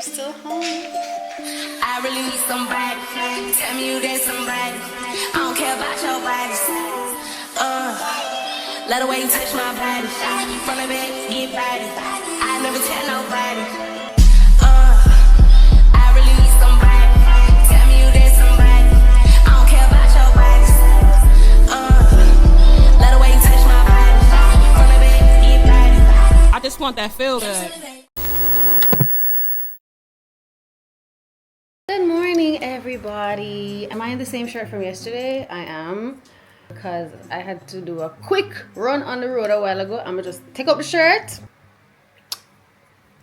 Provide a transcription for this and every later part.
Still home. I really need somebody. Tell me you get somebody. I don't care about your body. Let the way you touch my body. From the back, get body. I never tell nobody. I really need somebody. Tell me you get somebody. I don't care about your body. Let the way you touch my body. From the back, get body. I just want that feel good. Good morning, everybody. Am I in the same shirt from yesterday? I am, because I had to do a quick run on the road a while ago. I'm gonna just take up the shirt.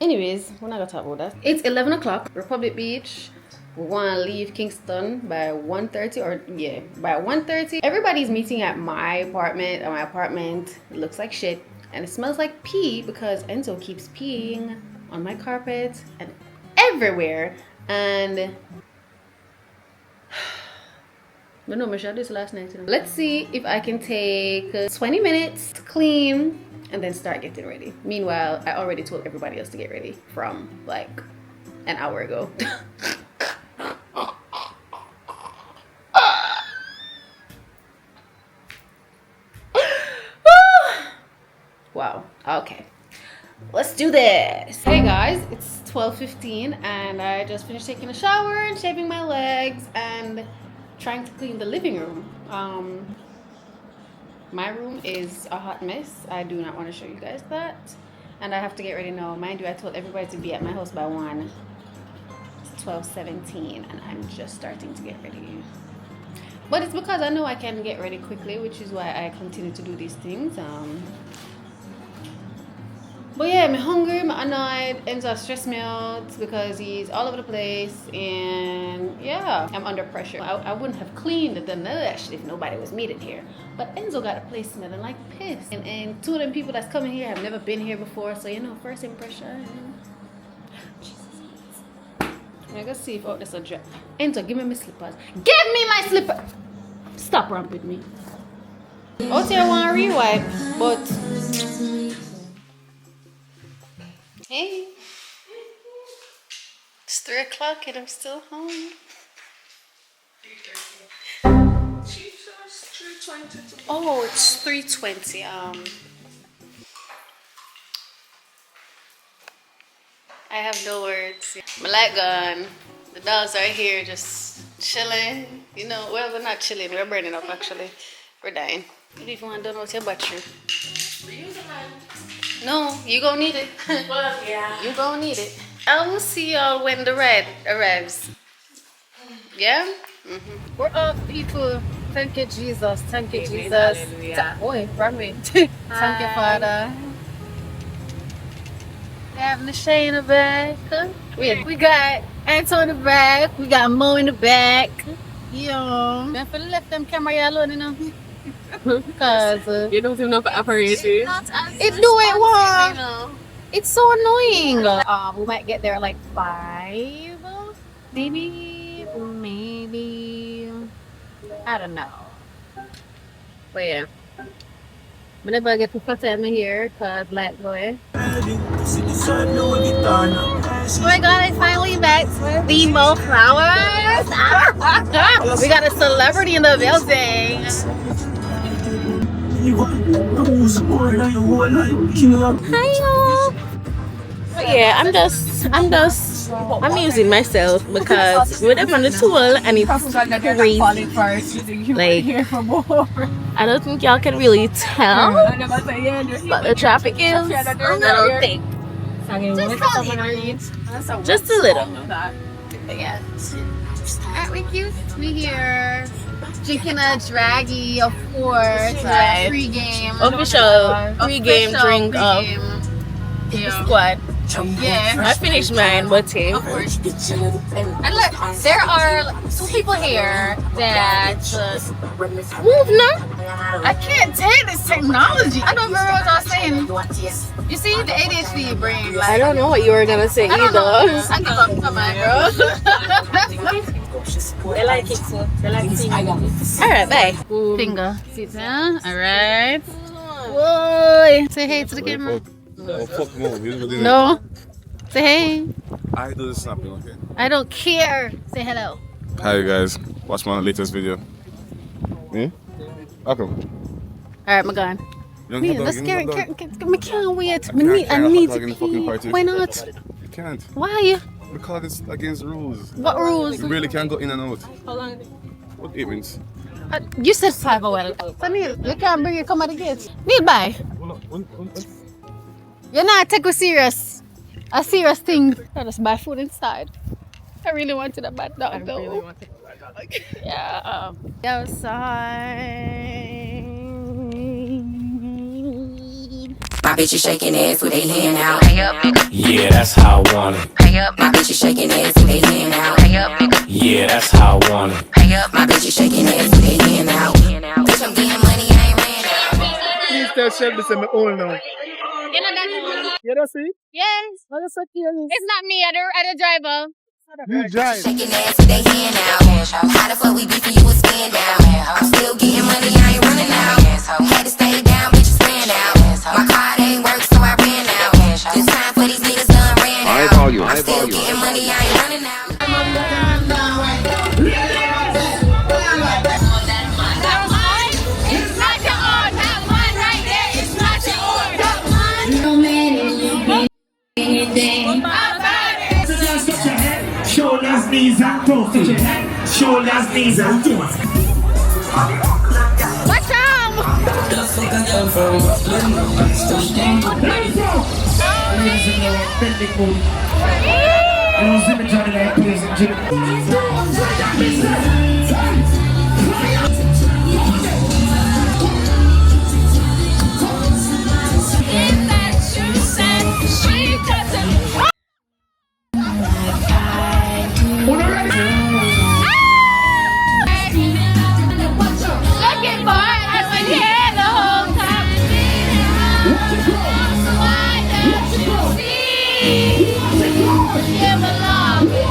Anyways, we're not gonna talk about that. It's 11 o'clock, Republic Beach. We want to leave Kingston by 1:30, or yeah, by 1:30. Everybody's meeting at my apartment, and my apartment looks like shit, and it smells like pee because Enzo keeps peeing on my carpet and everywhere. And but no, Michelle did this last night. Let's see if I can take 20 minutes to clean and then start getting ready. Meanwhile, I already told everybody else to get ready from like an hour ago. Wow. Okay. Let's do this. Hey guys, it's 12:15 and I just finished taking a shower and shaving my legs and trying to clean the living room. My room is a hot mess. I do not want to show you guys that. And I have to get ready now. Mind you, I told everybody to be at my house by 1. It's 12:17 and I'm just starting to get ready. But it's because I know I can get ready quickly, which is why I continue to do these things. But yeah, I'm hungry, I'm annoyed, Enzo stressed me out because he's all over the place, and yeah, I'm under pressure. I wouldn't have cleaned the actually if nobody was meeting here. But Enzo got a place smelling like piss. And two of them people that's coming here have never been here before, so you know, first impression. Jesus. I'm gonna see if this will drop. Enzo, give me my slippers. Give me my slippers! Stop ramping me. Out here I want to rewipe, but hey, it's 3 o'clock and I'm still home. 3:30. Oh, it's 3:20. I have no words. My light gone. The dogs are here just chilling. You know, well, we're not chilling. We're burning up actually. We're dying. What if you want to download your battery? No, you gonna need it. Well, yeah. You gonna need it. I will see y'all when the ride arrives. Yeah? Mm-hmm. We're up, people. Thank you, Jesus. Thank you, Jesus. Boy, run me. Thank you, Father. We have Nisha in the back. We got Anto in the back. We got Mo in the back. Yo. Don't left them camera alone, you know. Because You don't even know for operation. it do it well. It's so annoying. We might get there like 5, maybe. I don't know. But yeah, whenever I get to first time here, cause like boy. Oh my god! I finally met the Mo Flowers. We got a celebrity in the building. Hi y'all. Yeah, I'm using myself because we're up on the tool and it's crazy. Like, I don't think y'all can really tell, but the traffic is a little thick. Just a little. Yeah. Aren't we cute? We here drinking a draggy, of course. Right. Pre-game. Official pre-game drink of the squad. Yeah. I finished mine, but hey. Of course. And look, there are 2 people here that move now. I can't take this technology. I don't remember what I was saying. You see the ADHD brain. Like, I don't know what you were gonna say I don't know. either. I give up. Come on, bro. They like it too. They like it. Alright, bye. Finger. Sit down. Alright. Whoa. Say hey to the camera. Oh, fuck no. No. Say hey. I do the snapping, okay? I don't care. Say hello. Hi guys, watch my latest video. Me? Okay. Alright, I'm gone. Let's scare it. I can't wait. I need to pee. Why not? You can't. Why? Because it's against rules. What rules? You really can't go in and out. How long? What it means? You said 5 hours. So Neil, you can't bring it come at the gates. Neil, bye. You're not take it serious. A serious thing. I just buy food inside. I really wanted a bad dog though. Really wanted a bad dog. Yeah. Outside. My bitch is shaking ass with they hand out. Yeah, that's how I want it. My bitch is shaking ass with they hand out. Yeah, that's how I want it. My bitch is shaking ass with they hand out. Bitch, I'm getting money, I ain't ran out. Please tell Shelby to me own now. You know that? You don't see? Yes. How you say careless? It's not me, I'm the driver. You drive. Shaking ass with they hand out. How the fuck we beefing you a stand out? I'm still getting money, I ain't running out. Had to stay down, bitches ran out. My card ain't work, so I ran out. It's time for these niggas done ran out. I'm still getting money, I ain't running out. It's not your own. That one right there is not your own. That one. No man in you anything about it. Touch your head, shoulders, knees and toes. Touch your head, shoulders, knees and toes. Watch out! Looking for it, I've been here the whole time. Why don't you see? You belong with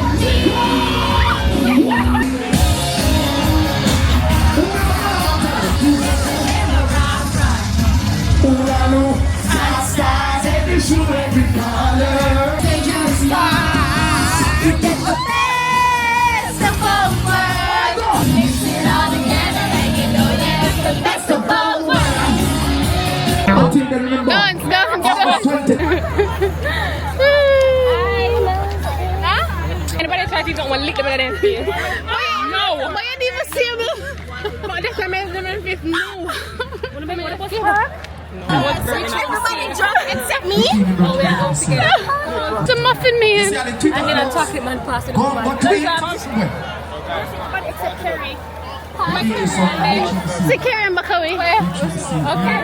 Every shoe, every color. dangerous stars. Get the best of both worlds. Mix it all together and you know that's the best of both worlds. Guns. Anybody try to don't want to lick them in their face? No. Why you didn't even see me? But that's what makes them in face. No. Everybody drunk except me? Oh, we are all together. It's a muffin man. And then a chocolate man passed it over. Except Cherry. See Karen McCoy. Okay.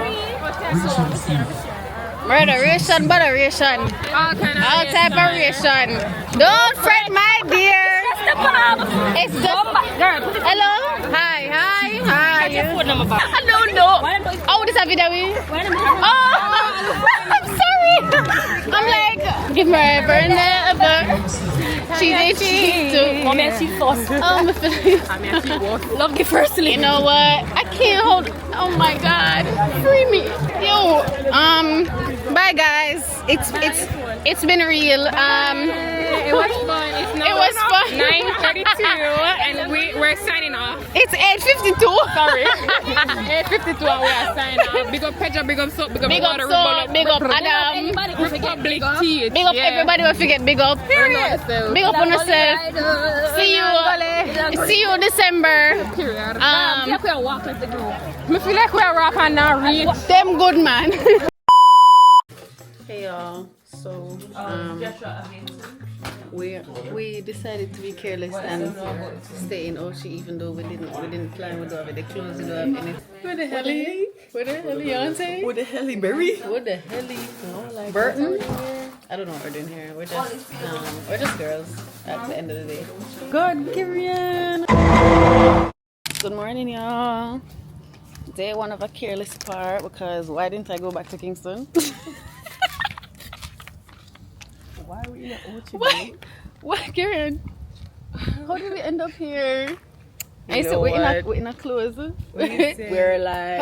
Murderation, butteration. All type of ration. Don't fret, my dear. It's just hello. Hi. Get your phone number back. I don't know. Oh, this a video. Oh, I'm sorry. I'm like, give her ever and ever. She's too. Mommy, she first. Oh, my feelings. Love you firstly. You know what? I can't hold. Oh my God, free me. Yo, bye guys. It's been real. It was fun. It was fun. 9:32 and we're signing off. It's 8:52. Sorry. 8:52 and we are signing off. Big up Pedro, big up Soap, big up Big up Soap, big up Adam. Republic Tea. Big up everybody who forget big up. Period. Big up on yourself. See you December. Period. I feel like we are walking the group. I feel like we are rocking now. Read. Them good man. Hey y'all. So we decided to be careless and stay in Ochi even though we didn't plan we don't have the clothes, we don't have anything. Where the hell you Yonsei? What the hell, Berry? What the hell Burton? I don't know what we're doing here. We're just girls at the end of the day. God, Kirian. Good morning, y'all. Day one of a careless part because why didn't I go back to Kingston? Why are we in Ochi? Why, Karen? How did we end up here? I said we're in a clothes. We're like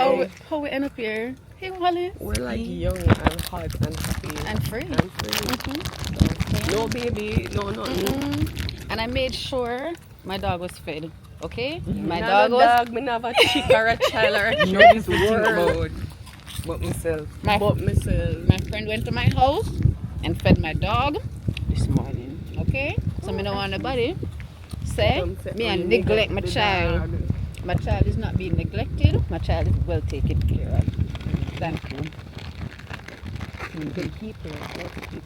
how we end up here? Hey, Wally. we're like young and hot and happy And free. and free. No baby, no nothing. And I made sure my dog was fed. Okay? My Not dog a was. dog, me not have a chick or a child or a child. But myself. My myself. My friend went to my house and fed my dog this morning. Okay? So me don't want nobody say me and neglect my child. My child is not being neglected. My child is well taken care of. Thank you.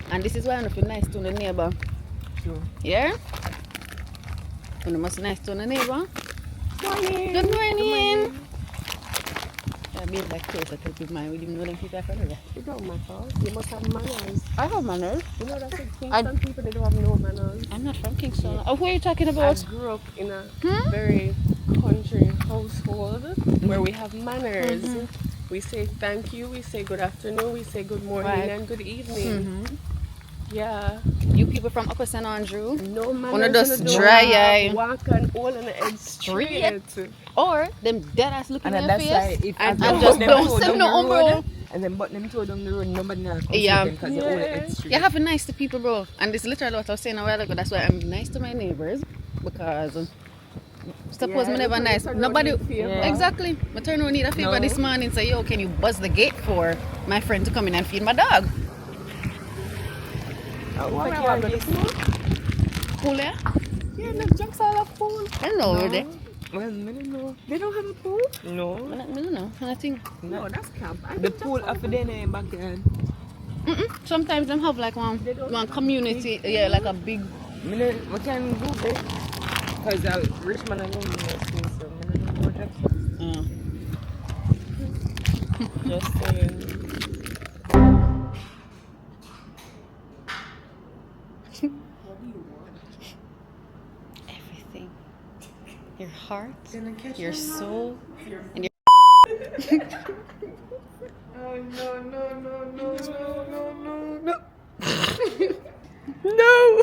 And this is why I'm feel nice to the neighbor. Sure. Yeah? You must nice to the neighbor. Morning. Good morning. I made like close to people mine. We didn't know them people from there. You don't matter. You must have manners. I have manners. You know that's the thing. Some people they don't have no manners. I'm not from Kingston. Oh, who are you talking about? I grew up in a very country household where we have manners. We say thank you, we say good afternoon, we say good morning and good evening. Yeah. You people from Upper St. Andrew? No manners. One of those dry eye. Walk and all on the head straight. Or them dead ass looking at your face. If and just don't say no bro. And then but them told them the road, nobody knows. Yeah. Because they're all extreme. You have to be nice to people, bro. And this is literally what I was saying a while ago. That's why I'm nice to my neighbors. Because suppose me never nice. Nobody exactly. My turn don't need a favor this morning. Say, yo, can you buzz the gate for my friend to come in and feed my dog? Pool there? Yeah, no jokes all of pool. Hello over there. Well, I don't know. They don't have a pool? No. I don't know. Nothing. No, that's camp. The pool after then in backyard. Sometimes them have like one community, yeah, like a big. We can go there. Because Richmond and London are still so I don't know what Just saying. Everything. Your heart, your soul, and your. Oh no.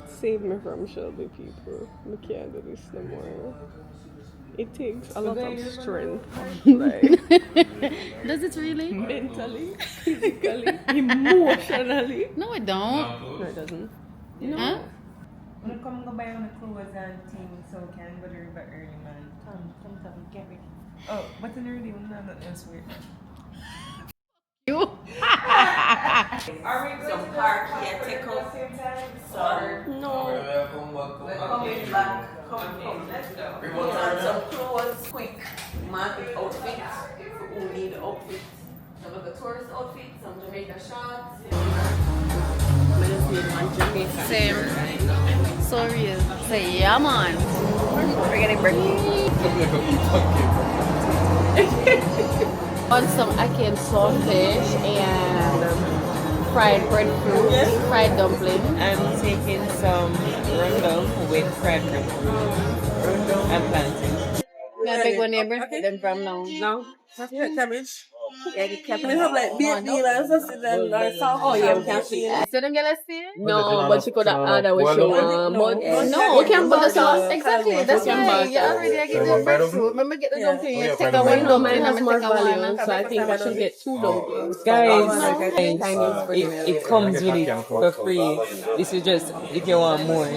Save me from Shelby people. I can't do this no more. It takes a lot of strength. Like, Does it really? mentally, physically, emotionally. No, it don't. No, it doesn't. No. Huh? I'm come go buy on the clothes and things so we can go to the river early, man. Come, get ready. Oh, but in the early one, not else weird. You. Some parky and take off. Sorry. No. We're coming back. Come. Let's go. We want some clothes quick. Market outfits. Who need outfits. Some of the tourist outfits, some Jamaica shots. Same. So real. Say, yeah, man. We're getting birthday. On some ackee saltfish and fried breadfruit, fried dumpling. I'm taking some rundown with fried breadfruit and plantain. Yeah, big one neighbor. Them from now. No, that's cabbage. Yeah, the cabbage. We have like beef meal and sausage and sauce. Oh yeah, we can see it. So don't get us see? No, but she could have ordered what she want. But No, we can put the sauce. Exactly. That's why you already get the breadfruit. Remember, get the dumpling. You take away no, mine has more value, so I think I should get 2 dumplings. Guys, it comes with it for free. This is just if you want more.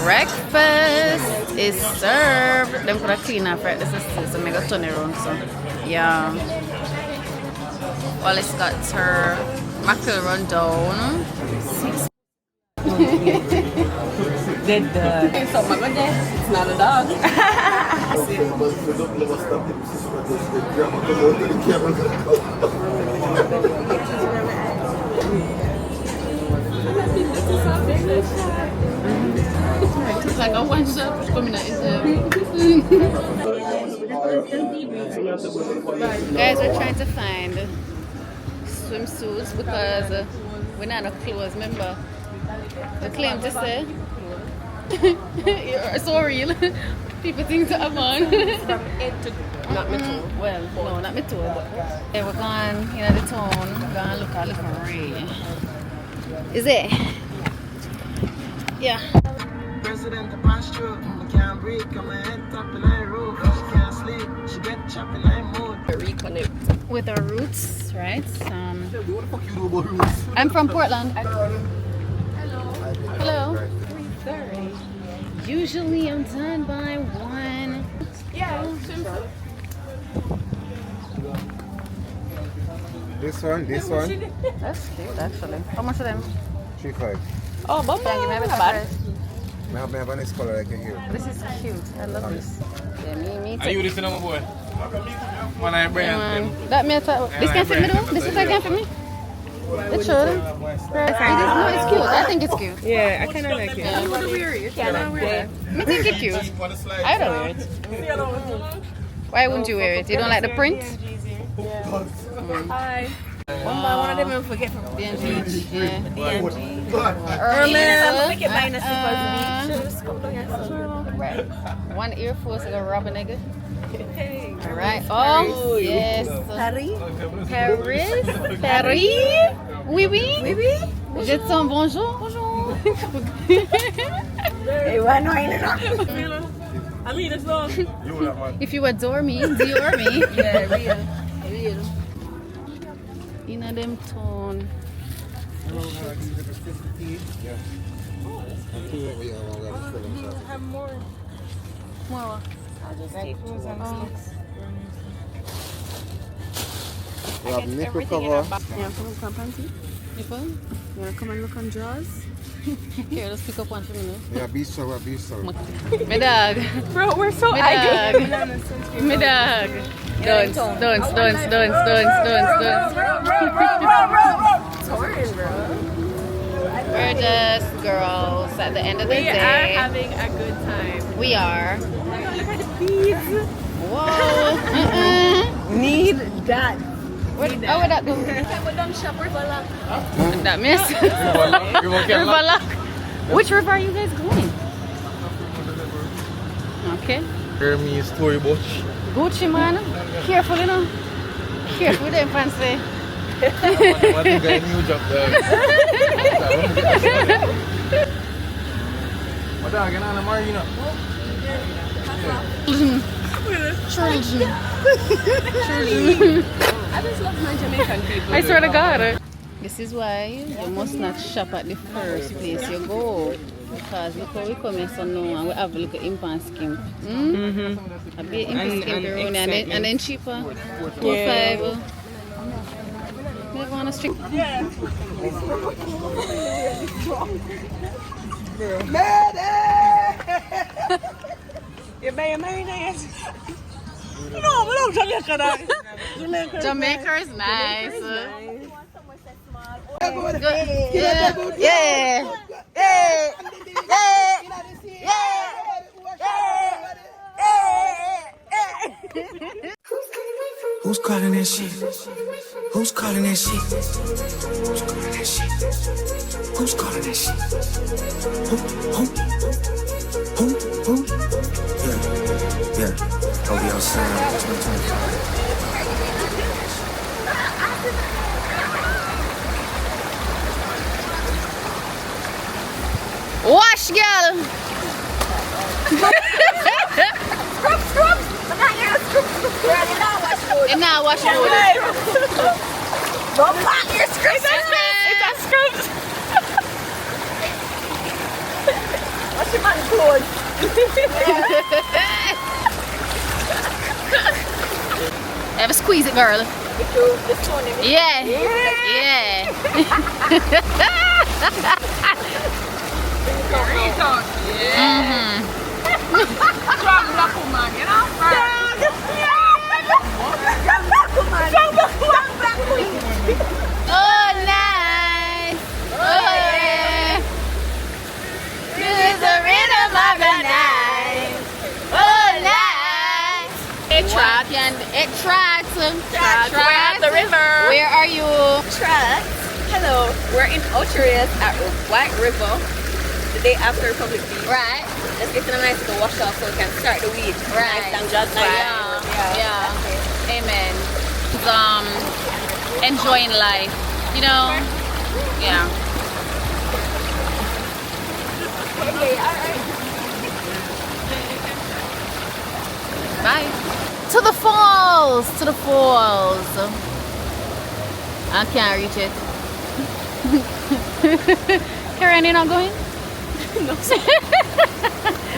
Breakfast is served. Them could have cleaned up right. This is so I got turn it around. So yeah. Wallace got her mackerel run down. Dead dog. It's not my goodness. It's not a dog. It's like a one shot coming out. Guys, we're trying to find swimsuits because we're not enough clothes. Remember, the claim to say you're so real. People think to have on. Not me too. Well, no, not me too. But yeah, we're going, the town. We're going to look at little Ray. Is it? Yeah. President of Pasture, I can't breathe, come my head top and I roll. She can't sleep, she get chopped and I mood. reconnect with our roots, right? I'm from Portland. Hello. Usually I'm done by 1. Yeah. This one. That's cute, actually. How much are them? 3.5. Oh, but Can you give me a bad? I have a nice color like here. This is cute. I love this. Yeah, me Are you too. listening, my boy? When I bring them. That me this can fit me though? This is can fit me? It should. No, it's cute. I think it's cute. yeah, I kind of like it. I want to wear it. Can I wear it? I think it's cute. I don't wear it. Why wouldn't you wear it? You don't like the print? Hi. One of them I forget from BMG. Yeah. Right. One Air Force is gonna rob a nigga. Alright. Oh, yes. Paris? Oui, oui. Je t'en bonjour. I mean, it's long. If you adore me, Dior me. Yeah, real. In a them tone. Have more. More. I'll just take 2 and 6. We have nipple cover. Yeah, come and come panty. Nipple? You wanna come and look on drawers? Here, let's pick up one for me now. Yeah, be so. My dog. Bro, we're so My ugly. dog. My dog. Don't. We're just girls at the end of the We day. are having a good time. We are. Look at the beads. Whoa. Need that. Where would that go? We're done shop, we're back. That miss. River Lock. Which river are you guys going? Okay. Hermes storybook. Gucci man. Careful, you know. Careful with them fancy. What is that new job there? What dog? You're not a marina. Children. I just love my Jamaican people. I swear to God. This is why you must not shop at the first place you go. Because look how we come here so now and we have a look at impant skim. A bit impant skim and then cheaper. 4-5. Never want to strict. You buy a marina yet? No, we don't Jamaica that. Jamaica is nice. Who's calling that shit? Who's calling that shit? Who's calling that shit? Who's calling that shit? Who? Yeah. I'll be outside 2025. Wash, girl. Scrub. But not your scrub. And now wash food. Don't pop your scrub. It's a scrub. Wash your man's clothes. Ever squeeze it, girl? Yeah. Strong black woman, you know? Oh, nice. Oh, yeah. This is the rhythm of the night. Oh, nice. It tracks. We're at the river. Where are you? Tracks. Hello. We're in Ochi at White River. The day after Public Beach. Right. Let's get some nice to wash off so we can start the week. Right. Nice and just Yeah. Amen. Enjoying life. You know? Yeah. Bye. to the falls. To the falls. I can't reach it. Karen, you're not going? No, sir.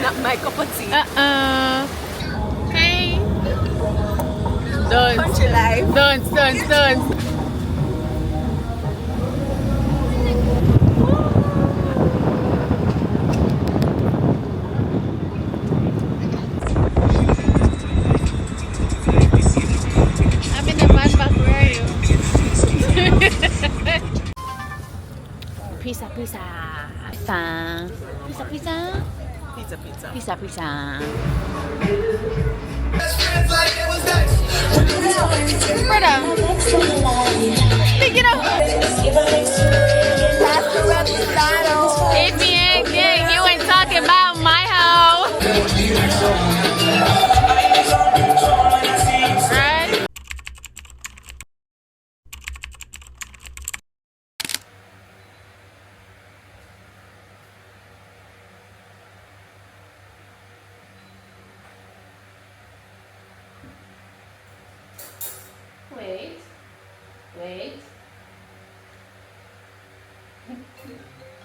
Not my cup of tea. Hey. Don't. Country life. Don't. I'm in the van back. Where are you? Pizza. Brother, pick it up. If you ain't gay, you ain't talking about my hoe. Right? Wait.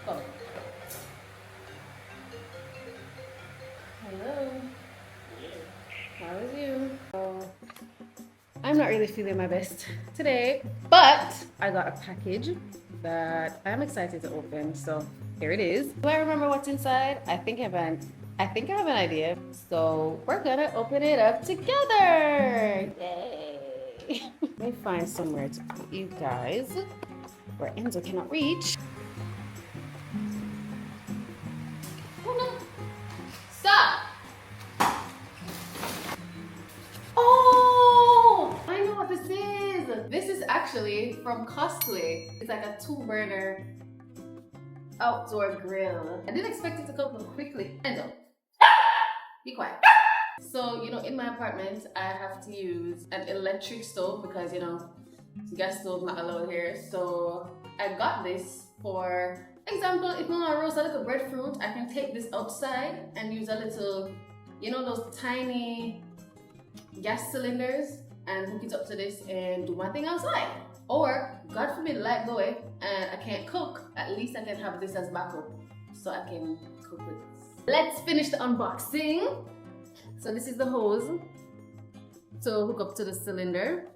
Go. Hello. How is you? I'm not really feeling my best today, but I got a package that I'm excited to open. So here it is. Do I remember what's inside? I think I have an idea. So we're gonna open it up together. Yay! Let me find somewhere to put you guys where Enzo cannot reach. Oh no! Stop! Oh! I know what this is! This is actually from Costway. It's like a 2-burner outdoor grill. I didn't expect it to come so quickly. Enzo, be quiet. So, you know, in my apartment, I have to use an electric stove because, you know, gas stove not allowed here. So I got this for example, if I want to roast a little breadfruit, I can take this outside and use a little, you know, those tiny gas cylinders and hook it up to this and do my thing outside. Or, God forbid, light go away and I can't cook, at least I can have this as backup so I can cook with this. Let's finish the unboxing. So this is the hose to hook up to the cylinder.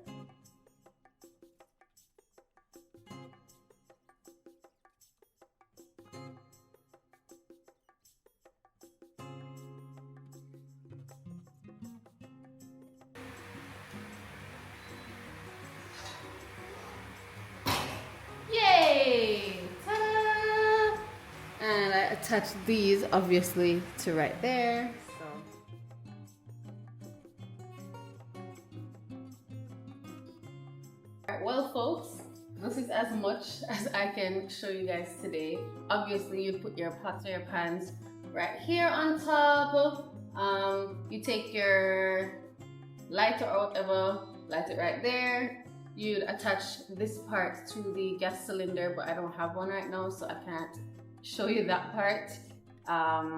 Yay! Ta-da! And I attached these obviously to right there. Well, folks, this is as much as I can show you guys today. Obviously, you put your pots or your pans right here on top. You take your lighter or whatever, light it right there. You'd attach this part to the gas cylinder, but I don't have one right now, so I can't show you that part.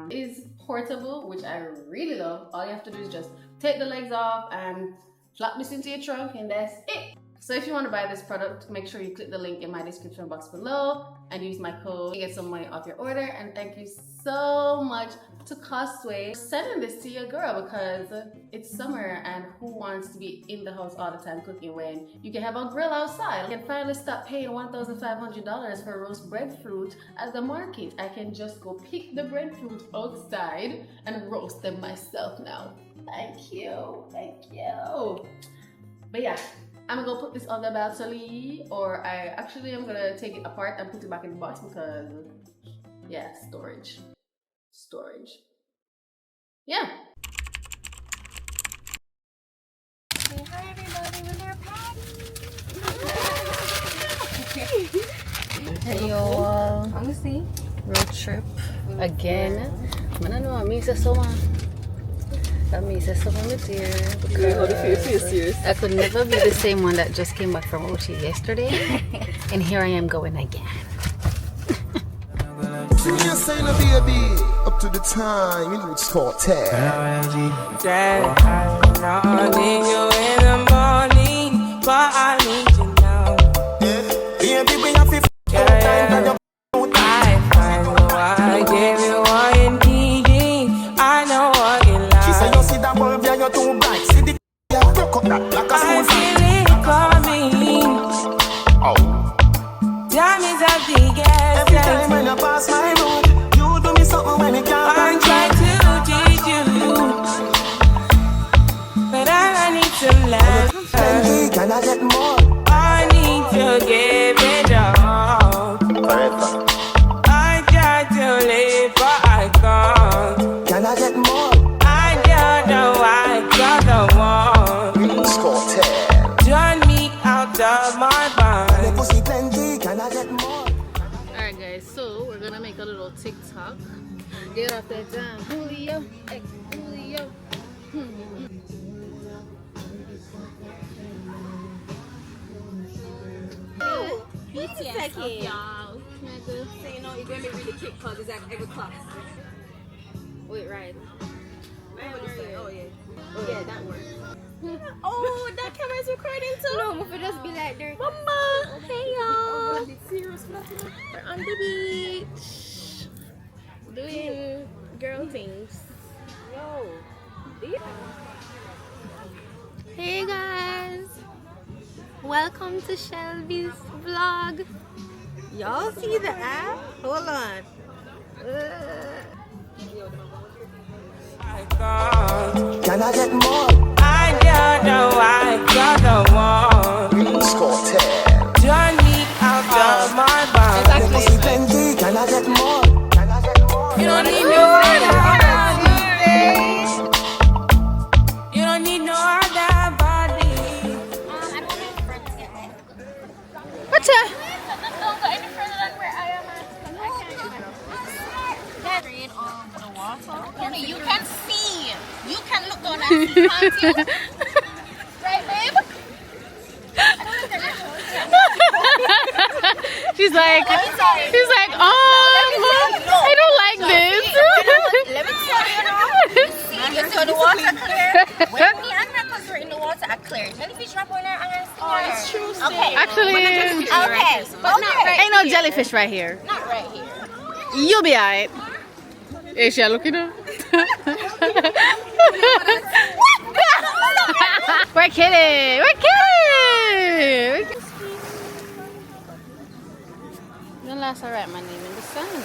It is portable, which I really love. All you have to do is just take the legs off and flap this into your trunk, and that's it. So if you want to buy this product, make sure you click the link in my description box below and use my code to get some money off your order. And thank you so much to Costway for sending this to your girl, because it's summer and who wants to be in the house all the time cooking when you can have a grill outside? I can finally stop paying $1,500 for roast breadfruit at the market. I can just go pick the breadfruit outside and roast them myself now. Thank you, thank you. But yeah, I'm gonna go put this on the balcony, or I'm gonna take it apart and put it back in the box because, yeah, storage. Yeah. Say hi everybody with our patty. Hey y'all. Honestly, Road trip again. I don't know, I miss it so much. That means it's so material because I could never be the same one that just came back from Ochi yesterday, and here I am going again. See me saying a baby up to the time, you know it's called tag. I need you in the morning, but I need you now. Baby, we have to I gave you all you needed. I know what you like. She said you see that bulb, yeah, you're too bright. See the broke up that like a small fan. I feel it coming. Oh. Time is a big ass. Every time when you pass my road, you do me something when you can't. I try to teach you, but I need some love. Can I get more? I need to give it all. Forever. I try to live, but I can't. Can I get more? I don't know why you're the one. Turn me out of my mind. Pussy plenty, can I get more? Alright guys, so we're gonna make a little TikTok. Get off that time. Julio, hey, Julio. BTS of y'all. So you know you're gonna be really quick because it's like every class. Wait, right. Oh yeah. Oh yeah, that works. Oh, that camera is recording too. No, but just be like there. Mama, hey y'all. We're on the beach doing girl things. Yo. Hey guys. Welcome to Shelby's vlog. Y'all see the app? Hold on. Can I get more? I don't know why you're the one. Turn me out of my mind. Pussy plenty. Can I get more? Can I get more? You don't need no other body. You don't need no other body. What's that? Don't go any further than where I am at. Rain on the water. Only you can see. You can look down and see, can't you? Right, babe? I don't think they're She's like, I don't like this. Let me tell you now. You see the water clear? When me and her, because we're in the water, are clear. Jellyfish drop on her and I see her. It's true. Okay. Actually, Okay. But not right ain't no here. jellyfish right here. Not right here. You'll be alright. Is she looking up? We're kidding. We're kidding. The last I write my name in the sand.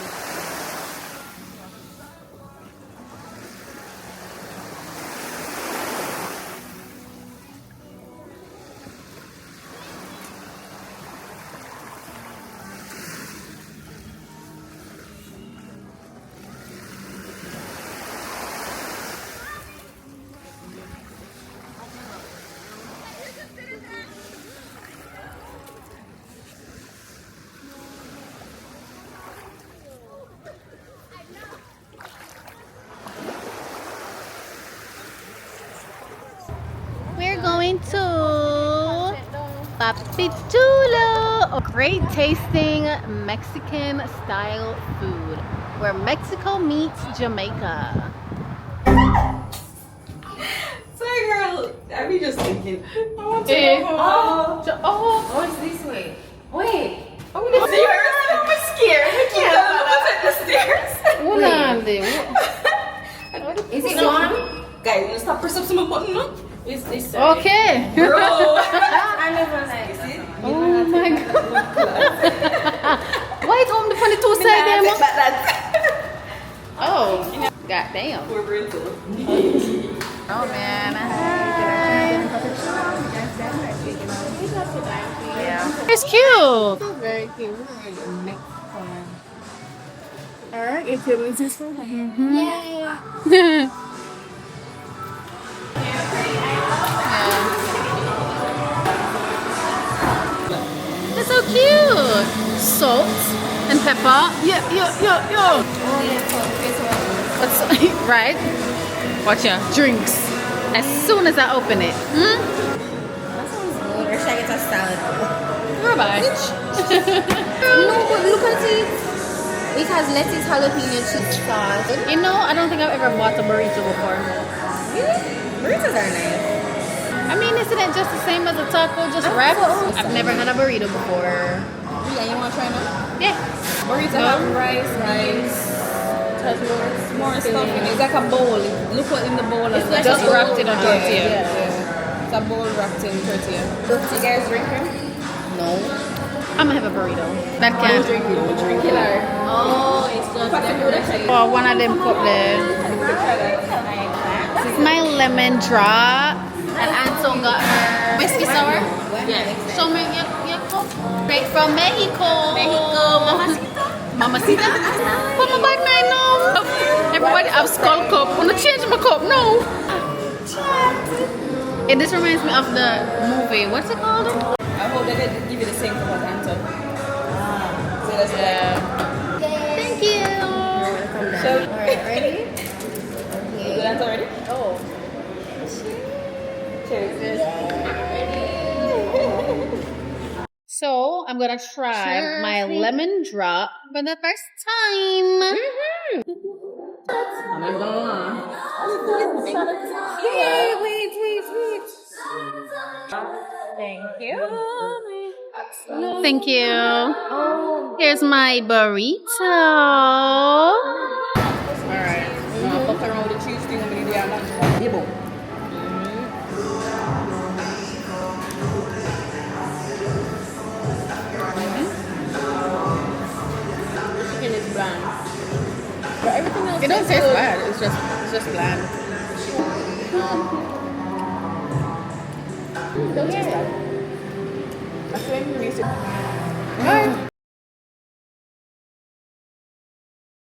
We're going to papi chulo, a great tasting Mexican style food where Mexico meets Jamaica. Sorry, girl. I be just thinking. I want to Eh. go home. Oh, it's this way. Wait. I'm gonna see her. I'm scared. I can't. What's at the stairs? Hold on, Is it on? Guys, you stop pressing some button, no? It's this. Okay. Bro. I never like it. Oh my god. Why home the 22 side there? Oh, goddamn. We're brutal. Oh man. Yeah. It's cute. Very cute. Alright, if it was this one. Yeah. It's so cute. Salt and pepper. Yeah. What's right? Watch ya. Drinks. As soon as I open it. That sounds good. Or should I get a salad? Goodbye. No, but look at it. It has lettuce, jalapeno, cheese sauce. You know, I don't think I've ever bought a burrito before. Really? Burritos are nice. I mean, isn't it just the same as a taco, just wrapped? I've never had a burrito before. Yeah, you want to try now? Yeah. Burrito have rice, has more stuff in it. It's like a bowl. Look what in the bowl. It's like just wrapped in a tortilla. Yeah. It's a bowl wrapped in tortilla. Do you guys drink it? No. I'm gonna have a burrito. That can't. Drink it. Oh, it's just Oh, one of them cup there. This is my lemon drop. And Anton got her whiskey sour. Yeah. Show me your cup. Straight from Mexico. Mamacita. Mamacita? Put my bad man now. Everybody have skull cup. Wanna change my cup? No. And this reminds me of the movie. What's it called? I hope they didn't give you the same cup as Anton. So that's Thank you. So, Alright, ready? you good Anton already? Oh. Cheers. So I'm gonna try my lemon drop for the first time. Wait. Thank you. Thank you. Here's my burrito. Alright. Fuck around with the cheese thing. I'm gonna do that. EBOOK. Chicken is bland. But everything else It don't taste bad. It's just bland. Don't taste bad. I feel like we used to.